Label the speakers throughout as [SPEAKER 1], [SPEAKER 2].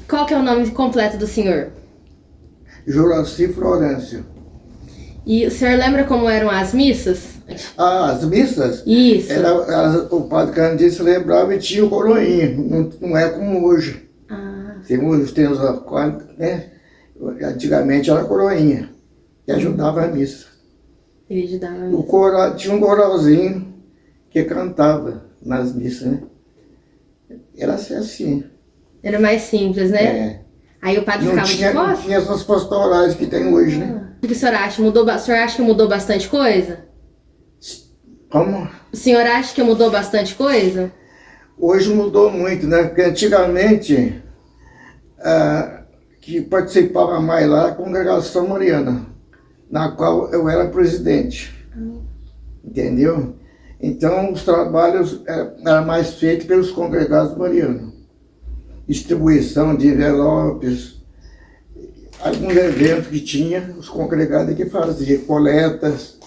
[SPEAKER 1] Qual que é o nome completo do senhor?
[SPEAKER 2] Juraci Florencio.
[SPEAKER 1] E o senhor lembra como eram as missas?
[SPEAKER 2] Ah, as missas?
[SPEAKER 1] Isso.
[SPEAKER 2] O padre Candinho se lembrava e tinha o coroinha. Não é como hoje. Hoje tem os acordes, né? Antigamente era coroinha, que ajudava a missa.
[SPEAKER 1] Ele ajudava a missa.
[SPEAKER 2] O coral, tinha um coralzinho que cantava nas missas, né? Era assim.
[SPEAKER 1] Era mais simples, né?
[SPEAKER 2] É.
[SPEAKER 1] Aí o padre
[SPEAKER 2] Não
[SPEAKER 1] ficava
[SPEAKER 2] tinha,
[SPEAKER 1] de
[SPEAKER 2] não
[SPEAKER 1] costas?
[SPEAKER 2] tinha essas pastorais que tem hoje, né?
[SPEAKER 1] O que o senhor acha? O senhor acha que mudou bastante coisa?
[SPEAKER 2] Como?
[SPEAKER 1] O senhor acha que mudou bastante coisa?
[SPEAKER 2] Hoje mudou muito, né? Porque antigamente, que participava mais lá, a Congregação Mariana, na qual eu era presidente. Entendeu? Então, os trabalhos eram mais feitos pelos congregados marianos. Distribuição de envelopes, alguns eventos que tinha, os congregados que faziam, coletas.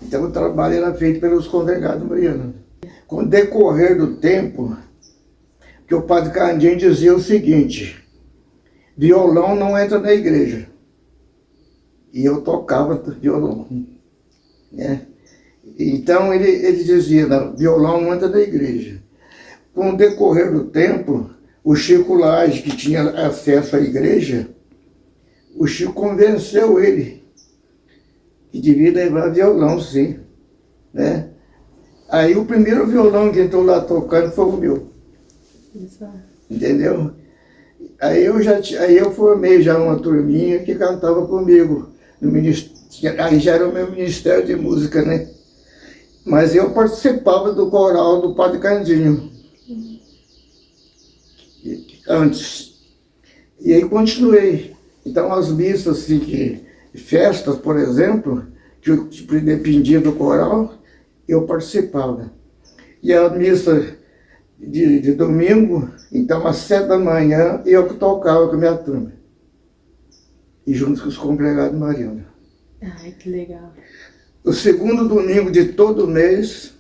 [SPEAKER 2] Então, o trabalho era feito pelos congregados marianos. Com o decorrer do tempo, que o padre Candinho dizia o seguinte: violão não entra na igreja. E eu tocava violão, né? Então ele dizia, não, violão não entra na igreja. Com o decorrer do tempo, o Chico Laje, que tinha acesso à igreja, o Chico convenceu ele que devia levar violão, sim, né? Aí o primeiro violão que entrou lá tocando foi o meu. Entendeu? Aí eu formei já uma turminha que cantava comigo. Aí já era o meu ministério de música, né? Mas eu participava do coral do Padre Candinho. Antes. E aí continuei. Então as missas, assim, festas, por exemplo, que eu dependia do coral, eu participava. E a missa de domingo, então às 7 da manhã, eu que tocava com a minha turma. E junto com os congregados marianos.
[SPEAKER 1] Ai, que legal.
[SPEAKER 2] O segundo domingo de todo mês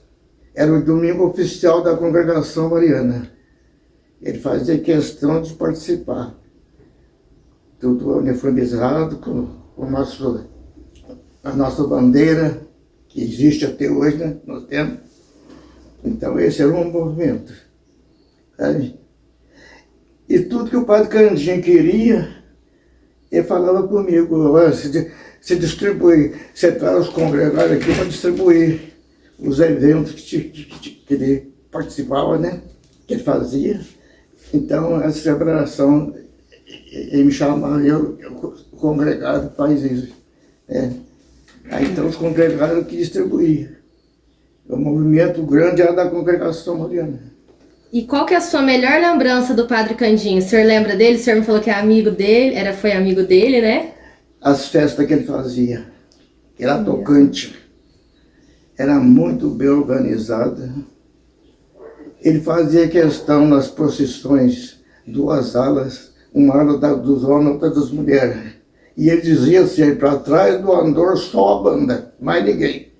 [SPEAKER 2] era o domingo oficial da congregação mariana. Ele fazia questão de participar. Tudo uniformizado com a nossa bandeira, que existe até hoje, né? Nós temos. Então esse era um movimento. Sabe? E tudo que o padre Candinho queria, ele falava comigo: se distribui, você traz os congregados aqui para distribuir os eventos que ele participava, né? Que ele fazia. Então, essa celebração, ele me chamava, o congregado faz isso. Né? Aí, então, os congregados que distribuíam. O movimento grande era da congregação mariana.
[SPEAKER 1] E qual que é a sua melhor lembrança do Padre Candinho? O senhor lembra dele? O senhor me falou que é amigo dele, foi amigo dele, né?
[SPEAKER 2] As festas que ele fazia. Era tocante. Era muito bem organizada. Ele fazia questão nas procissões, 2 alas, uma ala dos homens, outra das mulheres. E ele dizia assim, para trás do andor só a banda, mais ninguém.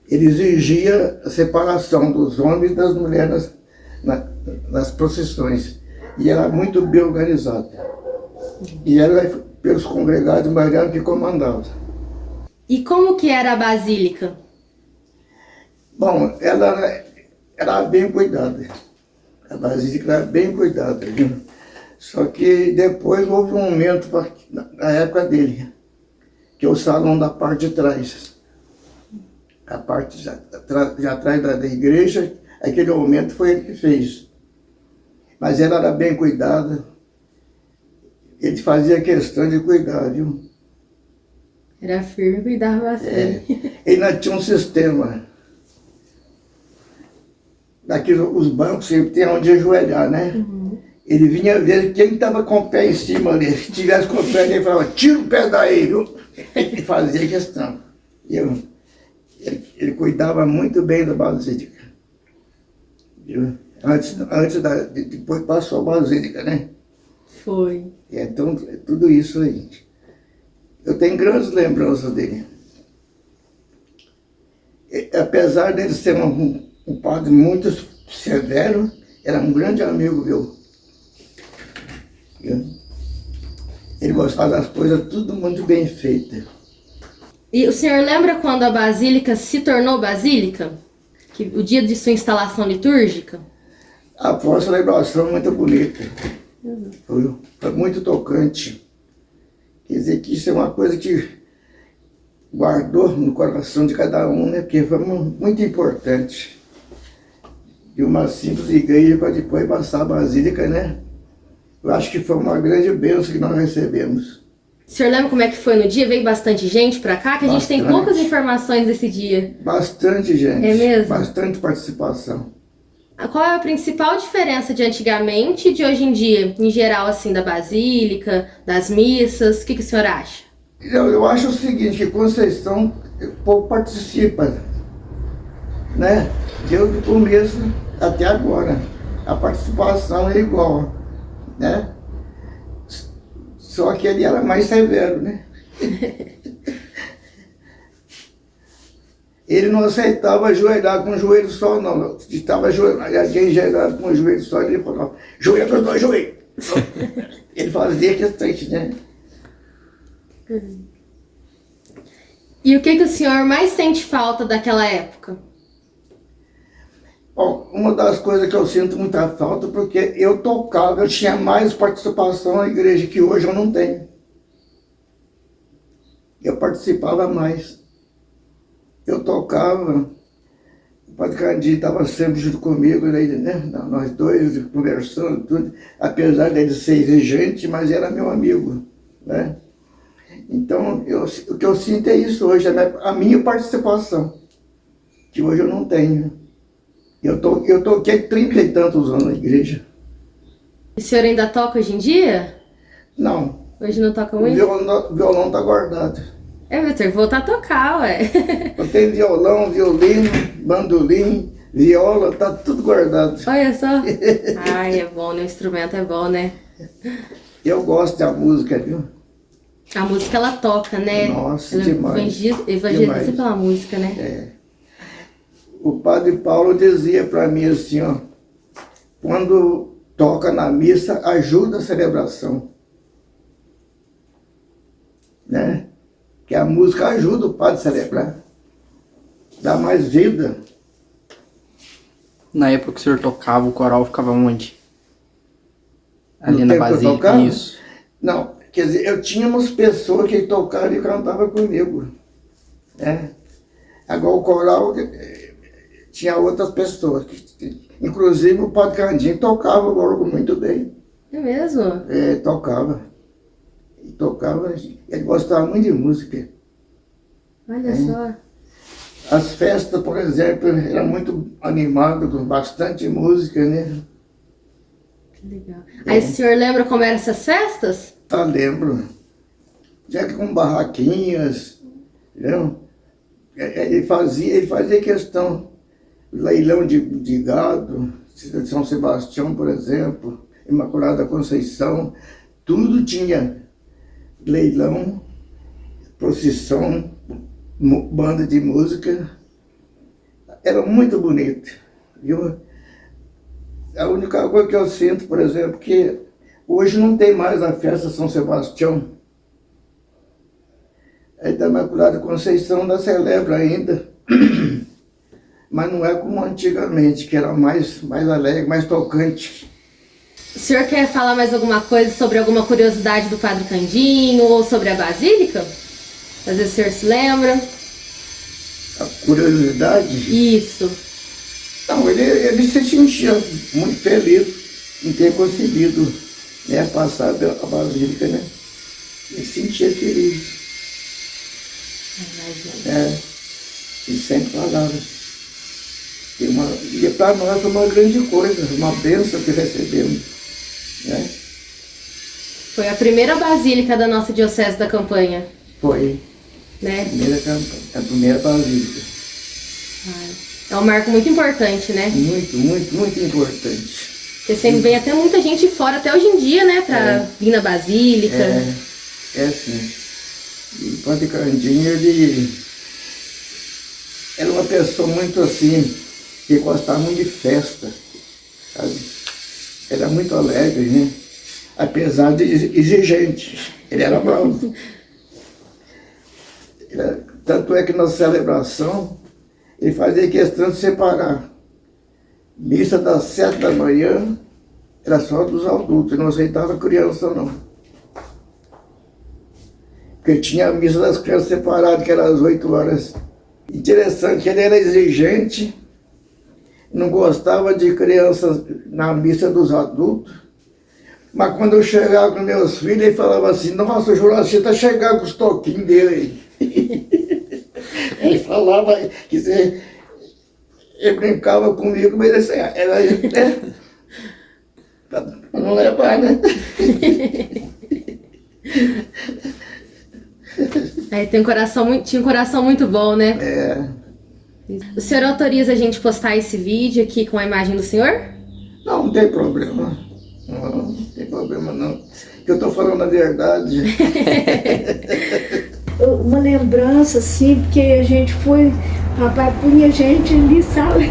[SPEAKER 2] Ele exigia a separação dos homens e das mulheres nas procissões. E era muito bem organizado. E era pelos congregados marianos que comandavam.
[SPEAKER 1] E como que era a basílica?
[SPEAKER 2] Bom, ela era bem cuidada. A basílica era bem cuidada, viu? Só que depois houve um aumento na época dele, que é o salão da parte de trás. A parte já atrás da igreja, aquele aumento foi ele que fez. Mas ela era bem cuidada. Ele fazia questão de cuidar, viu?
[SPEAKER 1] Era firme e cuidava bastante.
[SPEAKER 2] Ele ainda tinha um sistema. Daqui os bancos sempre tem onde ajoelhar, né? Uhum. Ele vinha ver quem estava com o pé em cima ali. Se tivesse com o pé, ele falava: tira o pé daí, viu? Ele fazia questão. Ele cuidava muito bem da basílica. Viu? Depois passou a basílica, né?
[SPEAKER 1] Foi.
[SPEAKER 2] Então, tudo isso aí. Eu tenho grandes lembranças dele. Apesar dele ser um padre muito severo, era um grande amigo meu. Viu? Ele gostava das coisas tudo muito bem feitas.
[SPEAKER 1] E o senhor lembra quando a Basílica se tornou Basílica? O dia de sua instalação litúrgica?
[SPEAKER 2] Foi uma celebração muito bonita. Foi muito tocante. Quer dizer que isso é uma coisa que guardou no coração de cada um, né? Porque foi muito importante. De uma simples igreja para depois passar a Basílica, né? Eu acho que foi uma grande bênção que nós recebemos.
[SPEAKER 1] O senhor lembra como é que foi no dia? Veio bastante gente pra cá? Que a gente tem poucas informações desse dia.
[SPEAKER 2] Bastante gente.
[SPEAKER 1] É mesmo?
[SPEAKER 2] Bastante participação.
[SPEAKER 1] Qual é a principal diferença de antigamente e de hoje em dia? Em geral, assim, da Basílica, das missas? O que o senhor acha?
[SPEAKER 2] Eu acho o seguinte, que Conceição, o povo participa, né? Desde o começo até agora. A participação é igual, né? Só que ele era mais severo, né? Ele não aceitava ajoelhar com o joelho só, não. Se estava alguém ajoelhado com o joelho só, ele falava, joelho para os dois joelhos. Ele fazia questão, né?
[SPEAKER 1] E o que o senhor mais sente falta daquela época?
[SPEAKER 2] Bom, uma das coisas que eu sinto muita falta, porque eu tocava, eu tinha mais participação na igreja que hoje eu não tenho. Eu participava mais. Eu tocava, o Padre Candinho estava sempre junto comigo, né? Nós dois conversando, tudo. Apesar dele ser exigente, mas era meu amigo, né? Então, o que eu sinto é isso hoje, a minha participação, que hoje eu não tenho. Eu toquei 30 e tantos anos na igreja.
[SPEAKER 1] O senhor ainda toca hoje em dia?
[SPEAKER 2] Não.
[SPEAKER 1] Hoje não toca muito?
[SPEAKER 2] O violão está guardado.
[SPEAKER 1] Vai ter que voltar a tocar, ué.
[SPEAKER 2] Eu tenho violão, violino, bandolim, viola, tá tudo guardado.
[SPEAKER 1] Olha só. Ai, é bom, né? O instrumento é bom, né?
[SPEAKER 2] Eu gosto da música, viu?
[SPEAKER 1] A música, ela toca, né?
[SPEAKER 2] Nossa,
[SPEAKER 1] ela
[SPEAKER 2] demais.
[SPEAKER 1] Evangeliza pela música, né?
[SPEAKER 2] É. O Padre Paulo dizia para mim assim, ó, quando toca na missa, ajuda a celebração, né? Que a música ajuda o padre a celebrar, dá mais vida.
[SPEAKER 3] Na época que o senhor tocava, o coral ficava onde? Ali
[SPEAKER 2] No
[SPEAKER 3] na
[SPEAKER 2] tempo que eu
[SPEAKER 3] Basílica?
[SPEAKER 2] tocava?
[SPEAKER 3] Isso.
[SPEAKER 2] Não, quer dizer, eu tínhamos pessoas que tocavam e cantavam comigo, né? Agora o coral tinha outras pessoas, inclusive o Padre Candinho tocava o órgão muito bem.
[SPEAKER 1] É mesmo?
[SPEAKER 2] Tocava. Ele gostava muito de música.
[SPEAKER 1] Olha só.
[SPEAKER 2] As festas, por exemplo, eram muito animadas, com bastante música, né?
[SPEAKER 1] Que legal. Aí o senhor lembra como eram essas festas?
[SPEAKER 2] Lembro. Já que com barraquinhas, entendeu? Ele fazia questão, leilão de gado, São Sebastião, por exemplo, Imaculada Conceição, tudo tinha leilão, procissão, banda de música. Era muito bonito, viu? A única coisa que eu sinto, por exemplo, que hoje não tem mais a festa São Sebastião. A Imaculada Conceição ainda celebra ainda, mas não é como antigamente, que era mais alegre, mais tocante.
[SPEAKER 1] O senhor quer falar mais alguma coisa sobre alguma curiosidade do Padre Candinho ou sobre a Basílica? Às vezes o senhor se lembra?
[SPEAKER 2] A curiosidade?
[SPEAKER 1] Isso.
[SPEAKER 2] Não, ele se sentia muito feliz em ter conseguido, né, passar a Basílica, né? Ele se sentia feliz. Ele sempre falava. E para nós foi uma grande coisa, uma bênção que recebemos, né?
[SPEAKER 1] Foi a primeira basílica da nossa Diocese da Campanha.
[SPEAKER 2] Foi.
[SPEAKER 1] Né?
[SPEAKER 2] A primeira basílica.
[SPEAKER 1] É um marco muito importante, né?
[SPEAKER 2] Muito, muito, muito importante.
[SPEAKER 1] Porque sempre vem até muita gente de fora, até hoje em dia, né? Pra vir na basílica.
[SPEAKER 2] Sim. E o Padre Candinho, ele era uma pessoa muito assim, que gostava muito de festa, sabe? Era muito alegre, né? apesar de exigente. Ele era bravo. Tanto é que na celebração, ele fazia questão de separar. Missa das 7 da manhã era só dos adultos, ele não aceitava criança, não. Porque tinha a missa das crianças separada, que era às 8 horas. Interessante que ele era exigente, não gostava de crianças na missa dos adultos, mas quando eu chegava com meus filhos, ele falava assim, nossa, o Juraci está chegando com os toquinhos dele aí. Ele falava que ele brincava comigo, mas assim, era pra não levar, né?
[SPEAKER 1] Aí tinha um coração muito bom, né?
[SPEAKER 2] É.
[SPEAKER 1] O senhor autoriza a gente postar esse vídeo aqui com a imagem do senhor?
[SPEAKER 2] Não, não tem problema. Não tem problema não. Que eu estou falando a verdade.
[SPEAKER 4] Uma lembrança, assim, porque a gente foi, papai punha a gente ali, sabe?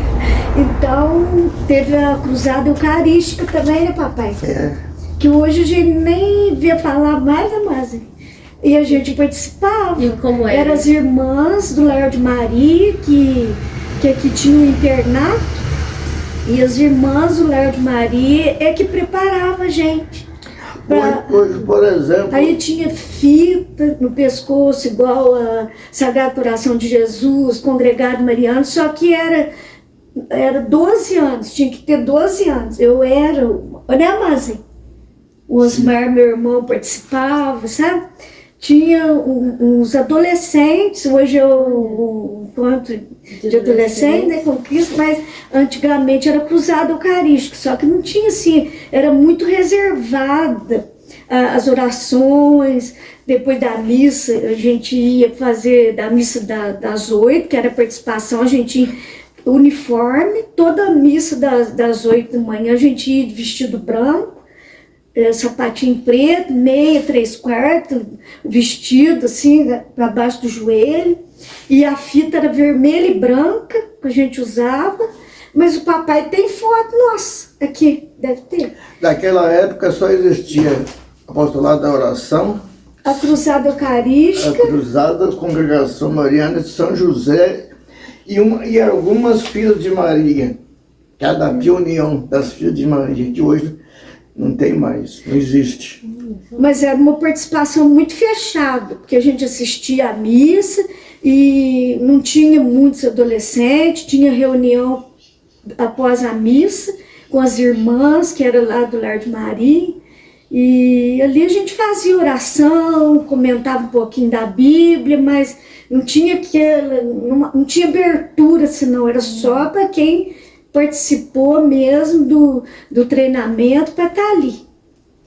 [SPEAKER 4] Então, teve a cruzada eucarística também, né, papai?
[SPEAKER 2] É.
[SPEAKER 4] Que hoje a gente nem vê falar mais, né, mas e a gente participava.
[SPEAKER 1] E como era?
[SPEAKER 4] Eram as irmãs do Lar de Maria, que aqui tinha um internato, e as irmãs do Lar de Maria é que preparava a gente.
[SPEAKER 2] Hoje, por exemplo...
[SPEAKER 4] Aí tinha fita no pescoço, igual a Sagrado Coração de Jesus, Congregado Mariano, só que era 12 anos, tinha que ter 12 anos. Eu era, né, Mazen? O Osmar, meu irmão, participava, sabe? Tinha uns adolescentes, hoje eu quanto de adolescente, né, com Cristo, mas antigamente era cruzada eucarística, só que não tinha assim, era muito reservada as orações. Depois da missa, a gente ia fazer da missa das 8, que era a participação, a gente ia uniforme, toda a missa das 8 da manhã, a gente ia vestido branco, sapatinho preto, meia, 3/4, vestido assim, para baixo do joelho, e a fita era vermelha e branca, que a gente usava, mas o papai tem foto nossa, aqui, deve ter.
[SPEAKER 2] Naquela época só existia o apostolado da oração,
[SPEAKER 4] A cruzada eucarística,
[SPEAKER 2] a cruzada, a congregação mariana de São José e algumas filhas de Maria, que é da União das Filhas de Maria, que hoje não tem mais, não existe.
[SPEAKER 4] mas era uma participação muito fechada, porque a gente assistia à missa e não tinha muitos adolescentes, tinha reunião após a missa com as irmãs, que era lá do Lar de Maria, e ali a gente fazia oração, comentava um pouquinho da Bíblia, mas não tinha não tinha abertura, senão era só para quem participou mesmo do treinamento para estar ali,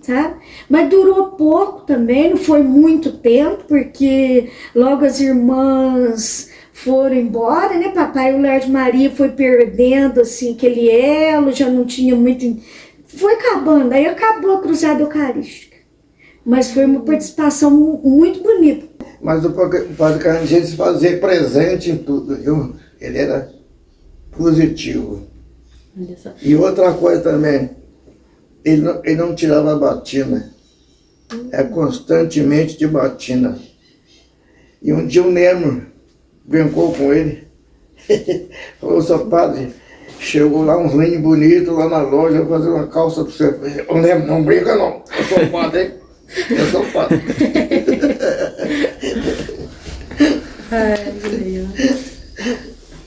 [SPEAKER 4] sabe? Mas durou pouco também, não foi muito tempo, porque logo as irmãs foram embora, né, papai? O Lar de Maria foi perdendo, assim, aquele elo, já não tinha muito... Foi acabando, aí acabou a cruzada eucarística. Mas foi uma participação muito bonita.
[SPEAKER 2] Mas o padre Carniceiro se fazia presente em tudo, viu? Ele era positivo. E outra coisa também, ele não tirava a batina, é constantemente de batina. E um dia o Nemo brincou com ele, falou, seu padre, chegou lá uns linhos bonitos lá na loja, vou fazer uma calça para você. O Nemo, não brinca não, eu sou padre, hein? Eu sou padre.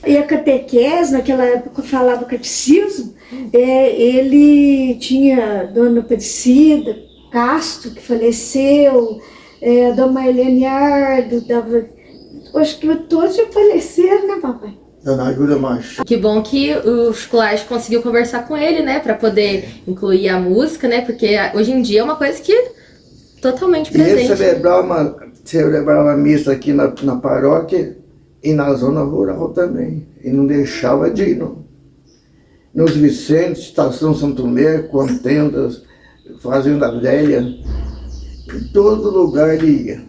[SPEAKER 2] E a catequese, naquela época eu falava catecismo, ele tinha Dona Aparecida, Castro, que faleceu, Dona Marlene Ardo, acho que todos já faleceram, né, papai? Dona Ajuda Macho.
[SPEAKER 1] Que bom que o Chocolate conseguiu conversar com ele, né, para poder incluir a música, né, porque hoje em dia é uma coisa que totalmente presente.
[SPEAKER 2] E ele celebrava a missa aqui na paróquia e na zona rural também. E não deixava de ir, não. Nos Vicentes, Estação Santo Tomé, Contendas, Fazenda Velha, em todo lugar ele ia.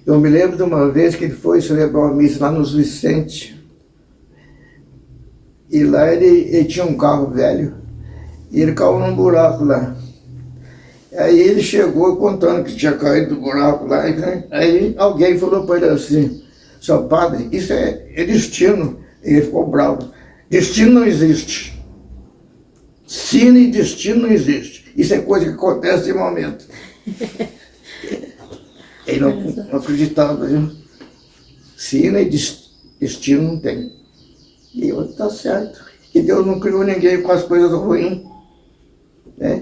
[SPEAKER 2] Eu me lembro de uma vez que ele foi celebrar uma missa lá nos Vicentes. E lá ele tinha um carro velho. E ele caiu num buraco lá. Aí ele chegou contando que tinha caído do buraco lá. Aí alguém falou para ele assim: seu padre, isso é destino. E ele ficou bravo. Destino não existe. Sino e destino não existe. Isso é coisa que acontece de momento. Ele não acreditava, viu? Sino e destino não tem. E eu, tá certo. Que Deus não criou ninguém com as coisas ruins. Né?